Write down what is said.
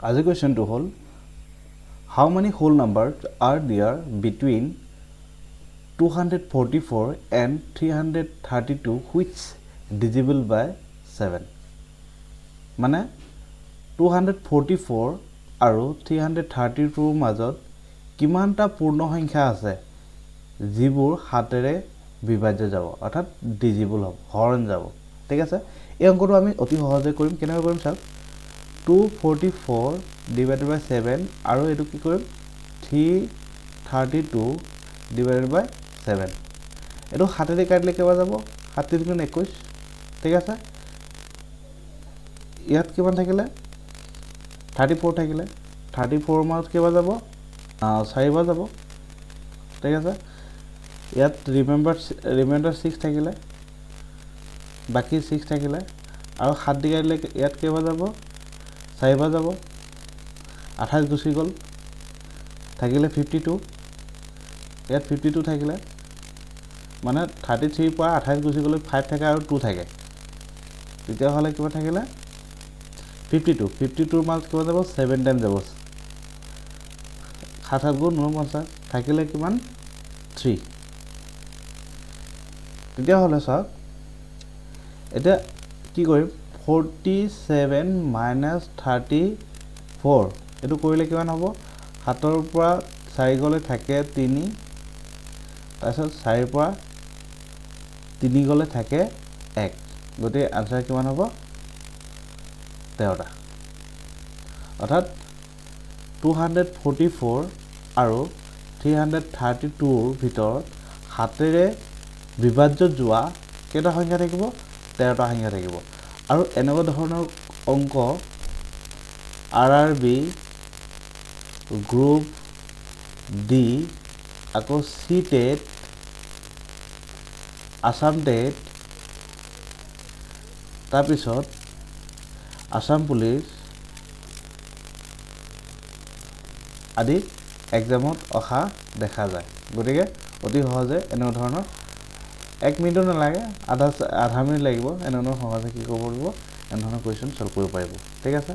আজি কুৱেশ্যনটো হ'ল how many whole numbers are there between 244 and 332 which divisible by 7 মানে 244 আৰু 332 মাজত কিমানটা পূৰ্ণ সংখ্যা আছে যিবোৰ হাতেৰে বিভাজ্য যাব অৰ্থাৎ ডিজিবল হ'ব হৰণ যাব ঠিক আছে এই অংকটো আমি অতি সহজে কৰিম কেনেকৈ কৰিম চাওক 244 divided by 7 আৰু এটো কি কৰিম 332 divided by 7 এটো হাতেৰে কাটিলে কেবা যাব 7 × 21 ঠিক আছে ইয়াত কিমান থাকিলে 34 থাকিলে 34 মানত কেবা যাব 4 বাৰ যাব ঠিক আছে ইয়াত ৰিমাইন্ডাৰ 6 থাকিলে বাকি 6 থাকিলে আৰু 7 দি কাটিলে ইয়াত কেবা যাব 4 বাৰ যাব 28 গুছি গল থাকিলে 52 ইয়াত 52 থাকিলে মানে 33 পৰা 28 গুছি গলে 5 থাকে আৰু 2 থাকে তেতিয়া হলে কিবা থাকিলে 52 52 মাল্ট কিবা যাব 7 টাইম যাব 7 গুণ 49 থাকিলে কিমান 3 তেতিয়া হলে সব এটা কি কৰিম 47 minus 34 এটো কৰিলে কিমান হ'ব 7 ৰ পৰা 4 গলে থাকে 3 তাৰপিছত 4 পৰা 3 গলে থাকে 1 গতে আনসাৰ কিমান হ'ব 13টা অৰ্থাৎ 244 আৰু 332 ৰ ভিতৰত হাতেৰে বিভাজ্য যোৱা কেটা সংখ্যা থাকিব 13টা সংখ্যা থাকিব আৰু এনেকুৱা ধৰণৰ অংক RRB গ্ৰুপ ডি আকৌ সিটেট আসাম টেট তাৰ পিছত আসাম পুলিচ আদি এক্সামত অহা দেখা যায় গতিকে অতি সহজে এনেকুৱা ধৰণৰ 1 মিনিট নালাগে আধা মিনিট লাগিব এনেকুৱা সহজে কি কৰিব পাৰিব এনে ধৰণৰ কোৱেশ্চন সলভ কৰিব পাৰিব ঠিক আছে